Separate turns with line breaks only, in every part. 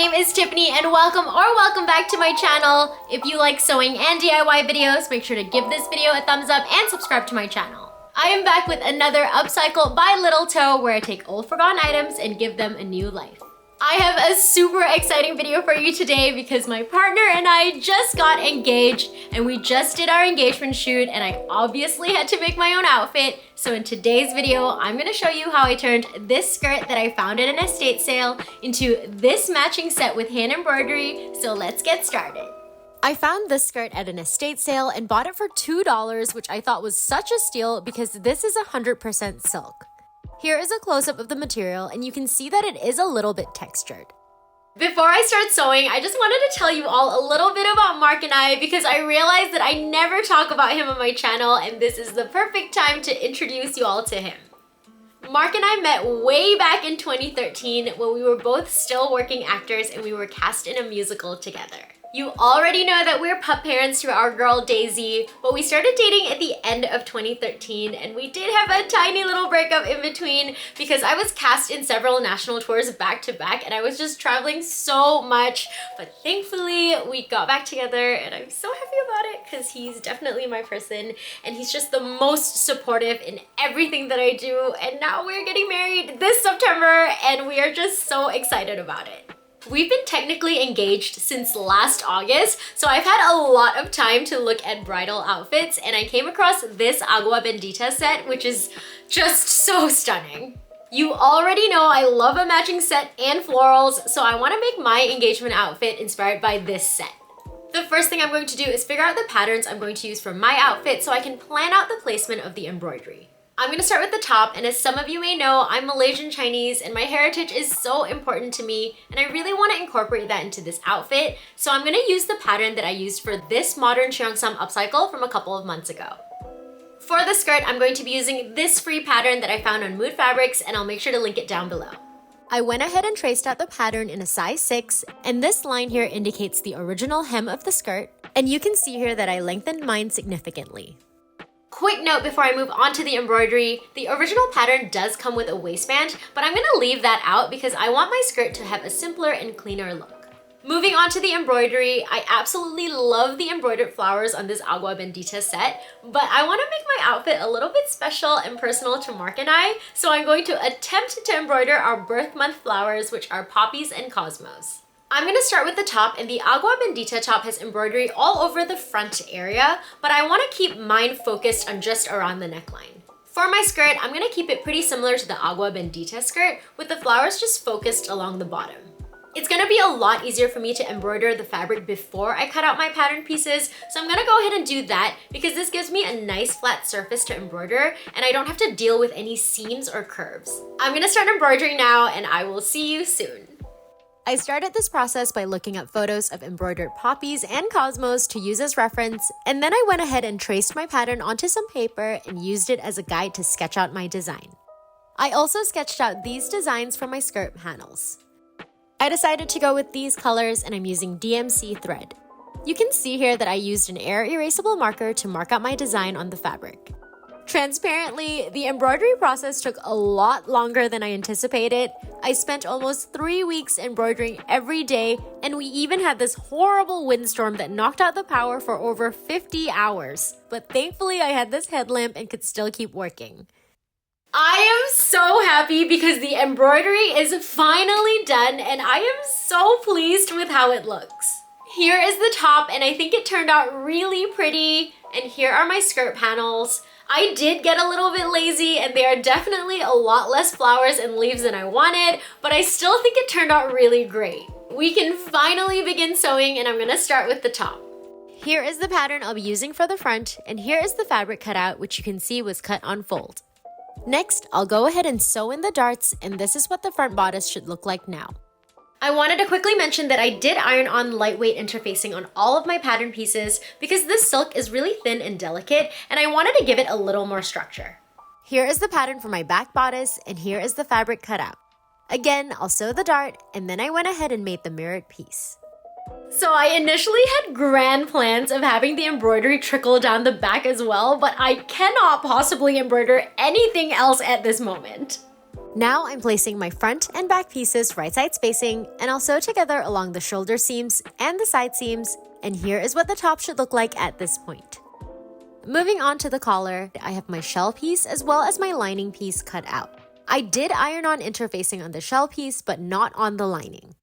name is Tiffany and welcome back to my channel. If you like sewing and DIY videos, make sure to give this video a thumbs up and subscribe to my channel. I am back with another upcycle by Little Toe where I take old forgotten items and give them a new life. I have a super exciting video for you today because my partner and I just got engaged and we just did our engagement shoot and I obviously had to make my own outfit. So in today's video, I'm gonna show you how I turned this skirt that I found at an estate sale into this matching set with hand embroidery. So let's get started. I found this skirt at an estate sale and bought it for $2, which I thought was such a steal because this is 100% silk. Here is a close-up of the material and you can see that it is a little bit textured. Before I start sewing, I just wanted to tell you all a little bit about Mark and I because I realized that I never talk about him on my channel and this is the perfect time to introduce you all to him. Mark and I met way back in 2013 when we were both still working actors and we were cast in a musical together. You already know that we're pup parents to our girl Daisy, but we started dating at the end of 2013 and we did have a tiny little breakup in between because I was cast in several national tours back to back and I was just traveling so much. But thankfully we got back together and I'm so happy about it because he's definitely my person and he's just the most supportive in everything that I do. And now we're getting married this September and we are just so excited about it. We've been technically engaged since last August, so I've had a lot of time to look at bridal outfits and I came across this Agua Bendita set, which is just so stunning. You already know I love a matching set and florals, so I want to make my engagement outfit inspired by this set. The first thing I'm going to do is figure out the patterns I'm going to use for my outfit so I can plan out the placement of the embroidery. I'm gonna start with the top, and as some of you may know, I'm Malaysian Chinese and my heritage is so important to me and I really want to incorporate that into this outfit. So I'm gonna use the pattern that I used for this modern cheongsam upcycle from a couple of months ago. For the skirt, I'm going to be using this free pattern that I found on Mood Fabrics and I'll make sure to link it down below. I went ahead and traced out the pattern in a size 6 and this line here indicates the original hem of the skirt and you can see here that I lengthened mine significantly. Quick note before I move on to the embroidery, the original pattern does come with a waistband, but I'm gonna leave that out because I want my skirt to have a simpler and cleaner look. Moving on to the embroidery, I absolutely love the embroidered flowers on this Agua Bendita set, but I wanna make my outfit a little bit special and personal to Mark and I, so I'm going to attempt to embroider our birth month flowers, which are poppies and cosmos. I'm gonna start with the top and the Agua Bendita top has embroidery all over the front area, but I wanna keep mine focused on just around the neckline. For my skirt, I'm gonna keep it pretty similar to the Agua Bendita skirt with the flowers just focused along the bottom. It's gonna be a lot easier for me to embroider the fabric before I cut out my pattern pieces, so I'm gonna go ahead and do that because this gives me a nice flat surface to embroider and I don't have to deal with any seams or curves. I'm gonna start embroidering now and I will see you soon. I started this process by looking up photos of embroidered poppies and cosmos to use as reference, and then I went ahead and traced my pattern onto some paper and used it as a guide to sketch out my design. I also sketched out these designs for my skirt panels. I decided to go with these colors and I'm using DMC thread. You can see here that I used an air erasable marker to mark out my design on the fabric. Transparently, the embroidery process took a lot longer than I anticipated. I spent almost 3 weeks embroidering every day, and we even had this horrible windstorm that knocked out the power for over 50 hours. But thankfully, I had this headlamp and could still keep working. I am so happy because the embroidery is finally done, and I am so pleased with how it looks. Here is the top, and I think it turned out really pretty, and here are my skirt panels. I did get a little bit lazy and there are definitely a lot less flowers and leaves than I wanted, but I still think it turned out really great. We can finally begin sewing and I'm gonna start with the top. Here is the pattern I'll be using for the front and here is the fabric cutout, which you can see was cut on fold. Next, I'll go ahead and sew in the darts and this is what the front bodice should look like now. I wanted to quickly mention that I did iron on lightweight interfacing on all of my pattern pieces because this silk is really thin and delicate and I wanted to give it a little more structure. Here is the pattern for my back bodice and here is the fabric cutout. Again, I'll sew the dart and then I went ahead and made the mirrored piece. So I initially had grand plans of having the embroidery trickle down the back as well, but I cannot possibly embroider anything else at this moment. Now I'm placing my front and back pieces right side spacing, and I'll sew together along the shoulder seams and the side seams, and here is what the top should look like at this point. Moving on to the collar, I have my shell piece as well as my lining piece cut out. I did iron on interfacing on the shell piece, but not on the lining.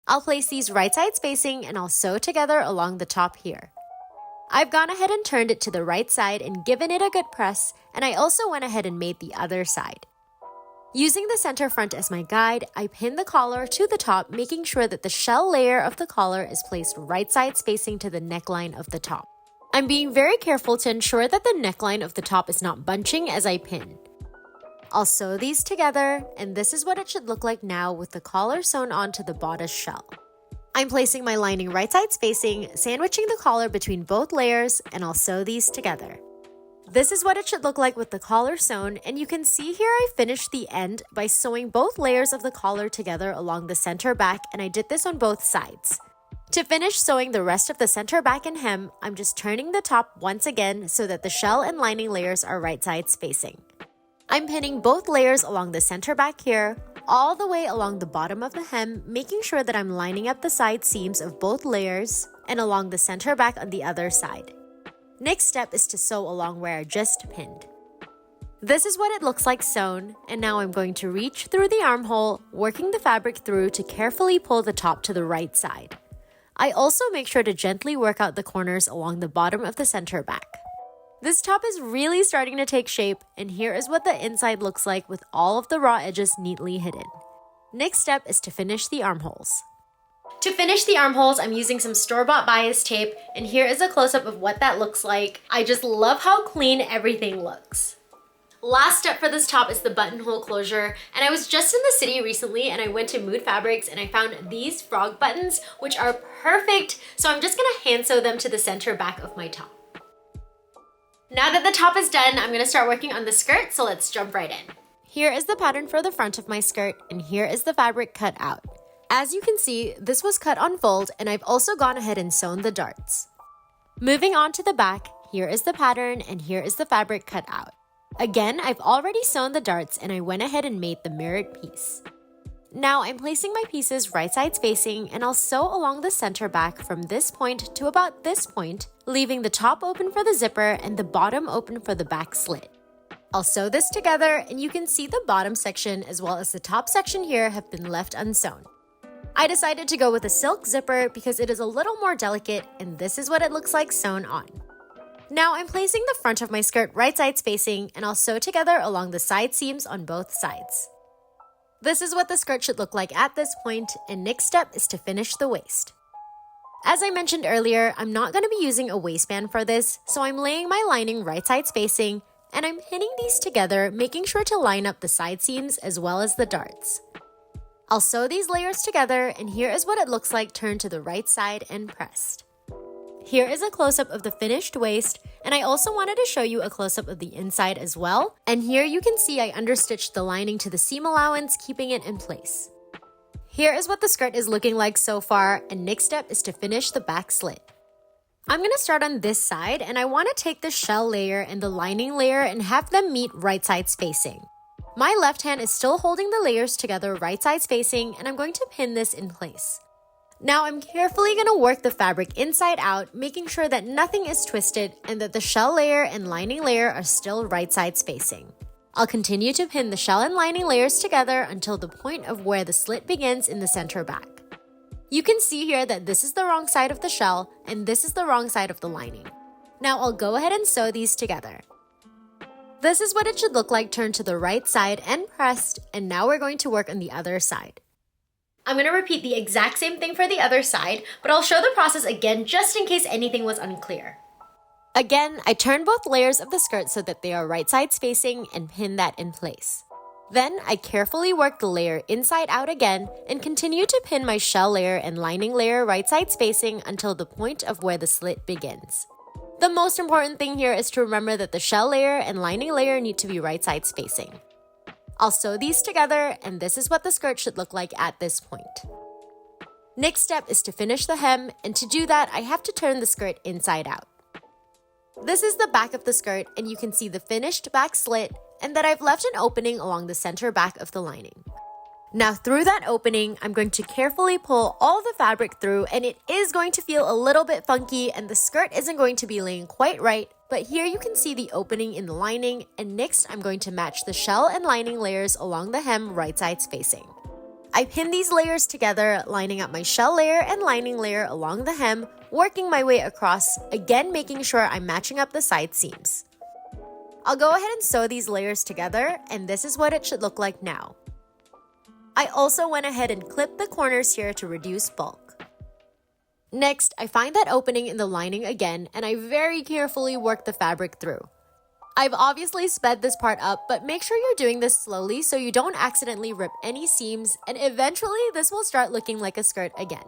I'll place these right side spacing and I'll sew together along the top here. I've gone ahead and turned it to the right side and given it a good press, and I also went ahead and made the other side. Using the center front as my guide, I pin the collar to the top, making sure that the shell layer of the collar is placed right side spacing to the neckline of the top. I'm being very careful to ensure that the neckline of the top is not bunching as I pin. I'll sew these together, and this is what it should look like now with the collar sewn onto the bodice shell. I'm placing my lining right side spacing, sandwiching the collar between both layers, and I'll sew these together. This is what it should look like with the collar sewn, and you can see here I finished the end by sewing both layers of the collar together along the center back, and I did this on both sides. To finish sewing the rest of the center back and hem, I'm just turning the top once again so that the shell and lining layers are right side spacing. I'm pinning both layers along the center back here, all the way along the bottom of the hem, making sure that I'm lining up the side seams of both layers and along the center back on the other side. Next step is to sew along where I just pinned. This is what it looks like sewn, and now I'm going to reach through the armhole, working the fabric through to carefully pull the top to the right side. I also make sure to gently work out the corners along the bottom of the center back. This top is really starting to take shape, and here is what the inside looks like with all of the raw edges neatly hidden. Next step is to finish the armholes. To finish the armholes, I'm using some store-bought bias tape, and here is a close-up of what that looks like. I just love how clean everything looks. Last step for this top is the buttonhole closure, and I was just in the city recently and I went to Mood Fabrics and I found these frog buttons, which are perfect, so I'm just gonna hand sew them to the center back of my top. Now that the top is done, I'm gonna start working on the skirt, so let's jump right in. Here is the pattern for the front of my skirt, and here is the fabric cut out. As you can see, this was cut on fold, and I've also gone ahead and sewn the darts. Moving on to the back, here is the pattern, and here is the fabric cut out. Again, I've already sewn the darts, and I went ahead and made the mirrored piece. Now I'm placing my pieces right side spacing, and I'll sew along the center back from this point to about this point, leaving the top open for the zipper and the bottom open for the back slit. I'll sew this together, and you can see the bottom section as well as the top section here have been left unsewn. I decided to go with a silk zipper because it is a little more delicate, and this is what it looks like sewn on. Now I'm placing the front of my skirt right side spacing, and I'll sew together along the side seams on both sides. This is what the skirt should look like at this point, and next step is to finish the waist. As I mentioned earlier, I'm not going to be using a waistband for this, so I'm laying my lining right side spacing, and I'm pinning these together, making sure to line up the side seams as well as the darts. I'll sew these layers together, and here is what it looks like turned to the right side and pressed. Here is a close-up of the finished waist, and I also wanted to show you a close-up of the inside as well. And here you can see I understitched the lining to the seam allowance, keeping it in place. Here is what the skirt is looking like so far, and next step is to finish the back slit. I'm going to start on this side, and I want to take the shell layer and the lining layer and have them meet right side spacing. My left hand is still holding the layers together right side spacing, and I'm going to pin this in place. Now I'm carefully going to work the fabric inside out, making sure that nothing is twisted and that the shell layer and lining layer are still right side spacing. I'll continue to pin the shell and lining layers together until the point of where the slit begins in the center back. You can see here that this is the wrong side of the shell and this is the wrong side of the lining. Now I'll go ahead and sew these together. This is what it should look like turned to the right side and pressed, and now we're going to work on the other side. I'm going to repeat the exact same thing for the other side, but I'll show the process again just in case anything was unclear. Again, I turn both layers of the skirt so that they are right side spacing and pin that in place. Then I carefully work the layer inside out again and continue to pin my shell layer and lining layer right side spacing until the point of where the slit begins. The most important thing here is to remember that the shell layer and lining layer need to be right side spacing. I'll sew these together, and this is what the skirt should look like at this point. Next step is to finish the hem, and to do that, I have to turn the skirt inside out. This is the back of the skirt, and you can see the finished back slit, and that I've left an opening along the center back of the lining. Now through that opening, I'm going to carefully pull all the fabric through, and it is going to feel a little bit funky and the skirt isn't going to be laying quite right, but here you can see the opening in the lining, and next I'm going to match the shell and lining layers along the hem right sides facing. I pin these layers together, lining up my shell layer and lining layer along the hem, working my way across, again making sure I'm matching up the side seams. I'll go ahead and sew these layers together, and this is what it should look like now. I also went ahead and clipped the corners here to reduce bulk. Next, I find that opening in the lining again, and I very carefully work the fabric through. I've obviously sped this part up, but make sure you're doing this slowly so you don't accidentally rip any seams, and eventually this will start looking like a skirt again.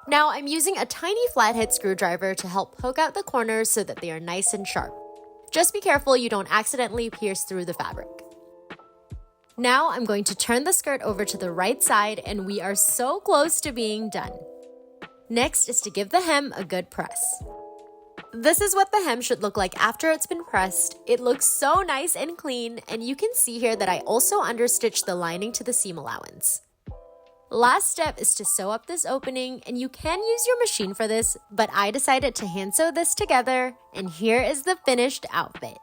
Now I'm using a tiny flathead screwdriver to help poke out the corners so that they are nice and sharp. Just be careful you don't accidentally pierce through the fabric. Now I'm going to turn the skirt over to the right side, and we are so close to being done. Next is to give the hem a good press. This is what the hem should look like after it's been pressed. It looks so nice and clean, and you can see here that I also understitched the lining to the seam allowance. Last step is to sew up this opening, and you can use your machine for this, but I decided to hand sew this together, and here is the finished outfit.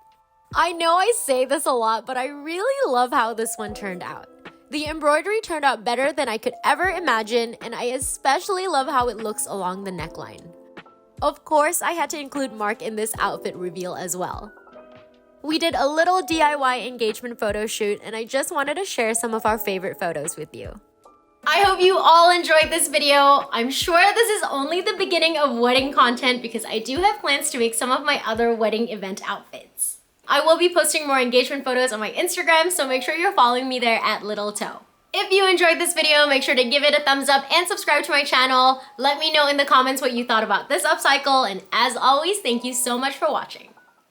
I know I say this a lot, but I really love how this one turned out. The embroidery turned out better than I could ever imagine, and I especially love how it looks along the neckline. Of course, I had to include Mark in this outfit reveal as well. We did a little DIY engagement photo shoot, and I just wanted to share some of our favorite photos with you. I hope you all enjoyed this video. I'm sure this is only the beginning of wedding content because I do have plans to make some of my other wedding event outfits. I will be posting more engagement photos on my Instagram, so make sure you're following me there at Little Toe. If you enjoyed this video, make sure to give it a thumbs up and subscribe to my channel. Let me know in the comments what you thought about this upcycle, and as always, thank you so much for watching.